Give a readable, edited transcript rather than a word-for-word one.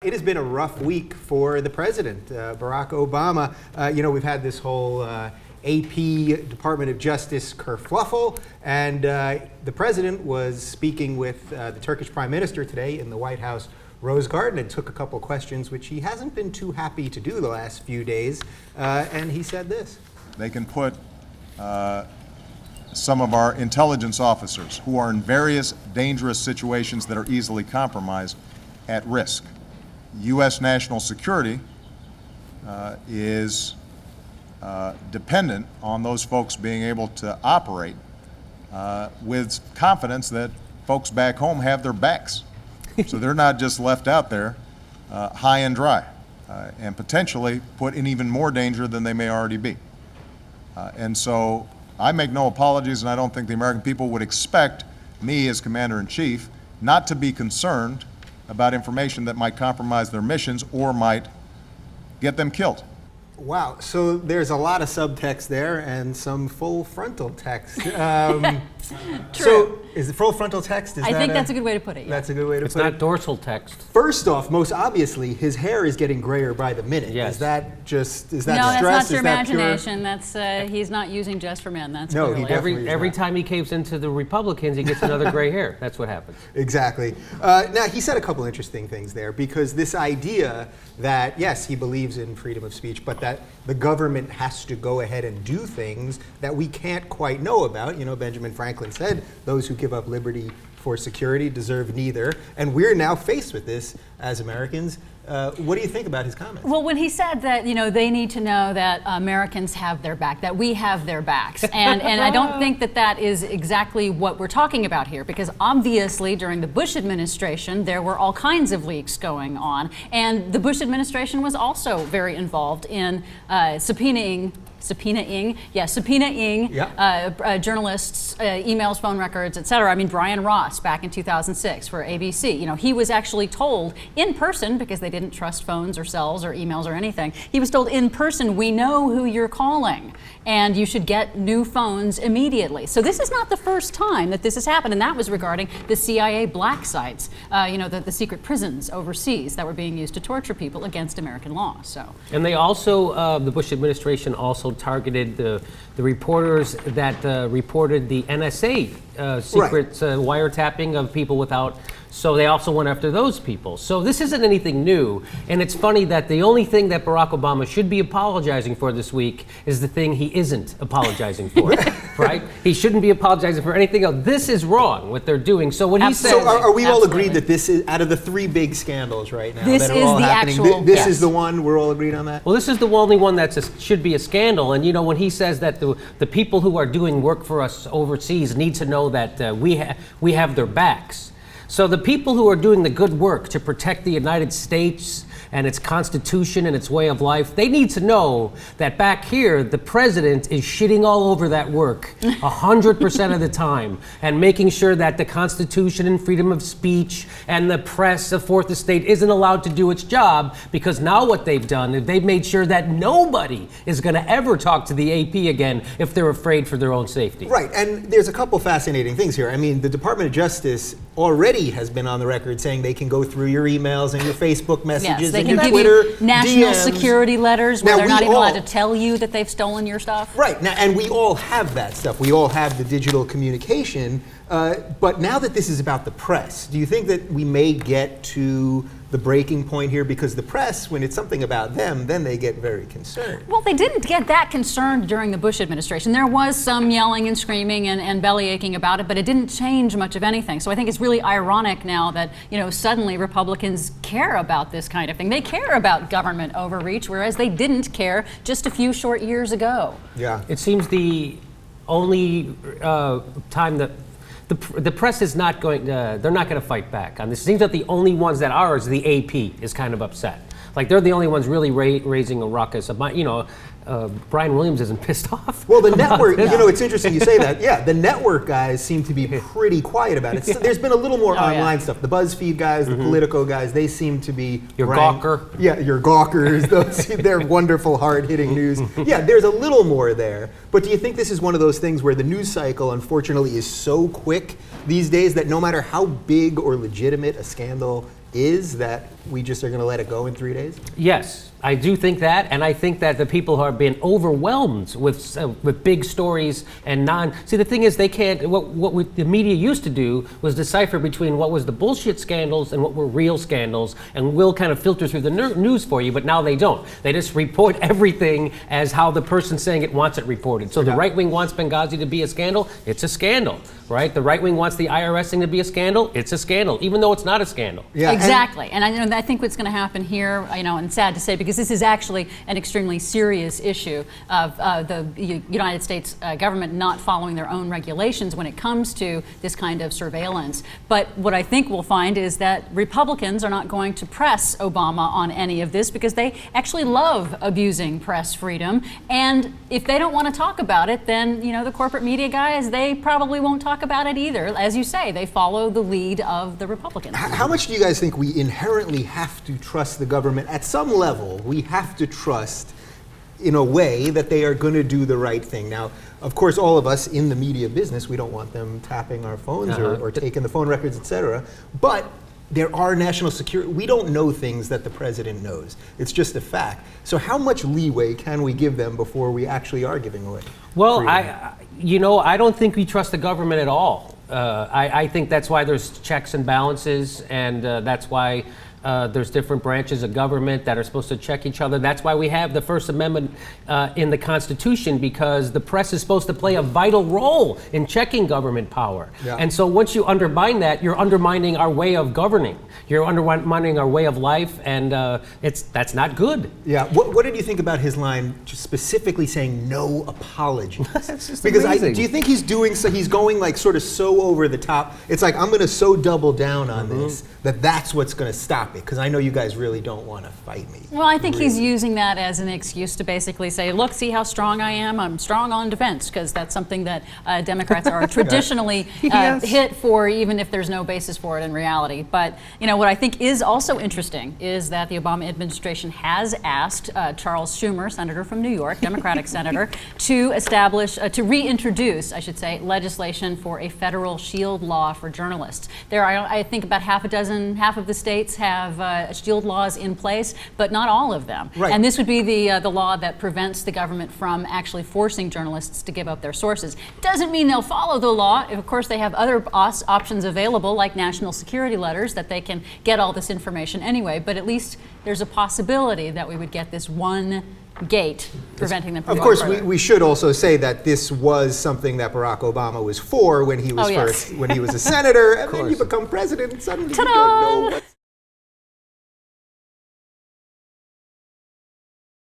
it has been a rough week for the president, Barack Obama. We've had this whole AP Department of Justice kerfluffle, and the president was speaking with the Turkish Prime Minister today in the White House Rose Garden and took a couple questions, which he hasn't been too happy to do the last few days, and he said this. They can put some of our intelligence officers who are in various dangerous situations that are easily compromised at risk. U.S. national security is dependent on those folks being able to operate with confidence that folks back home have their backs. So they're not just left out there high and dry and potentially put in even more danger than they may already be. And so I make no apologies, and I don't think the American people would expect me as Commander-in-Chief not to be concerned about information that might compromise their missions or might get them killed. Wow, so there's a lot of subtext there and some full frontal text. True. So is the full frontal text? I think that's a good way to put it. Yeah. That's a good way to put it. It's not dorsal text. First off, most obviously, his hair is getting grayer by the minute. Yes. Is that just, is No, that that's stress? not your Is that pure? imagination. That's he's not using just for men. That's No, he clearly. definitely is Every not. time he caves into the Republicans, he gets another gray hair. That's what happens. Exactly. Now, he said a couple interesting things there, because this idea that, yes, he believes in freedom of speech, but that the government has to go ahead and do things that we can't quite know about. You know, Benjamin Franklin said, those who give up liberty for security deserve neither. And we're now faced with this as Americans. What do you think about his comments? Well, when he said that, they need to know that Americans have their back, that we have their backs. And I don't think that that is exactly what we're talking about here, because obviously during the Bush administration, there were all kinds of leaks going on. And the Bush administration was also very involved in subpoenaing journalists, emails, phone records, et cetera. I mean, Brian Ross back in 2006 for ABC, he was actually told in person, because they didn't trust phones or cells or emails or anything, he was told in person, we know who you're calling and you should get new phones immediately. So this is not the first time that this has happened, and that was regarding the CIA black sites, the secret prisons overseas that were being used to torture people against American law. So. And they also, the Bush administration also targeted the reporters that reported the NSA secret wiretapping of people without. So they also went after those people. So this isn't anything new. And it's funny that the only thing that Barack Obama should be apologizing for this week is the thing he isn't apologizing for, right? He shouldn't be apologizing for anything else. This is wrong, what they're doing. So when he says... So are we all Absolutely. agreed that this is, out of the three big scandals right now, This that are is all the happening, actual- this yes. is the one, we're all agreed on that? Well, this is the only one that should be a scandal. And when he says that the people who are doing work for us overseas need to know that we have their backs. So the people who are doing the good work to protect the United States and its Constitution and its way of life, they need to know that back here, the president is shitting all over that work 100% of the time and making sure that the Constitution and freedom of speech and the press, the fourth estate, isn't allowed to do its job, because now what they've done is they've made sure that nobody is going to ever talk to the AP again if they're afraid for their own safety. Right, and there's a couple fascinating things here. I mean, the Department of Justice already has been on the record saying they can go through your emails and your Facebook messages They and can your give Twitter you national DMs. security letters where Now, they're not we even allowed all- to tell you that they've stolen your stuff. Right, now, and we all have that stuff. We all have the digital communication. But now that this is about the press, do you think that we may get to the breaking point here? Because the press, when it's something about them, then they get very concerned. Well, they didn't get that concerned during the Bush administration. There was some yelling and screaming and belly aching about it, but it didn't change much of anything. So I think it's really ironic now that, suddenly Republicans care about this kind of thing. They care about government overreach, whereas they didn't care just a few short years ago. Yeah. It seems the only time that the press is not going to, they're not going to fight back on this. It seems that the only ones that are is the AP is kind of upset. Like they're the only ones really raising a ruckus. Brian Williams isn't pissed off. Well, the network, it's interesting you say that. Yeah, the network guys seem to be pretty quiet about it. So there's been a little more online stuff. The BuzzFeed guys, the Politico guys, they seem to be... Your Gawker. Yeah, your Gawkers. They're wonderful, hard-hitting news. Yeah, there's a little more there. But do you think this is one of those things where the news cycle, unfortunately, is so quick these days that no matter how big or legitimate a scandal is, that we just are going to let it go in 3 days? Yes, I do think that, and I think that the people who are being overwhelmed with big stories and See, the thing is, they can't. The media used to do was decipher between what was the bullshit scandals and what were real scandals, and will kind of filter through the news for you. But now they don't. They just report everything as how the person saying it wants it reported. So the right wing wants Benghazi to be a scandal. It's a scandal, right? The right wing wants the IRS thing to be a scandal. It's a scandal, even though it's not a scandal. Yeah, exactly. And I think what's going to happen here, and sad to say, because this is actually an extremely serious issue of the United States government not following their own regulations when it comes to this kind of surveillance. But what I think we'll find is that Republicans are not going to press Obama on any of this because they actually love abusing press freedom. And if they don't want to talk about it, then the corporate media guys, they probably won't talk about it either. As you say, they follow the lead of the Republicans. How much do you guys think we inherently have to trust the government? At some level, we have to trust in a way that they are going to do the right thing. Now, of course, all of us in the media business, we don't want them tapping our phones or taking the phone records, et cetera. But there are national security. We don't know things that the president knows. It's just a fact. So how much leeway can we give them before we actually are giving away? Well, freedom? I don't think we trust the government at all. I think that's why there's checks and balances, and that's why there's different branches of government that are supposed to check each other. That's why we have the First Amendment in the Constitution, because the press is supposed to play a vital role in checking government power. Yeah. And so once you undermine that, you're undermining our way of governing. You're undermining our way of life, and that's not good. Yeah. What did you think about his line, just specifically saying no apologies? That's just because amazing. do you think he's doing so? He's going like sort of so over the top. It's like, I'm going to so double down on this that's what's going to stop it. Because I know you guys really don't want to fight me. Well, I think he's using that as an excuse to basically say, look, see how strong I am? I'm strong on defense, because that's something that Democrats are traditionally hit for, even if there's no basis for it in reality. But, what I think is also interesting is that the Obama administration has asked Charles Schumer, senator from New York, Democratic senator, to reintroduce, I should say, legislation for a federal shield law for journalists. There are, I think, about half of the states have shield laws in place, but not all of them. Right. And this would be the law that prevents the government from actually forcing journalists to give up their sources. Doesn't mean they'll follow the law. Of course, they have other options available, like national security letters, that they can get all this information anyway. But at least there's a possibility that we would get this one gate preventing them from Of course, going further. we should also say that this was something that Barack Obama was for when he was Oh, yes. when he was a senator, and then you become president, and suddenly you Ta-da! don't know what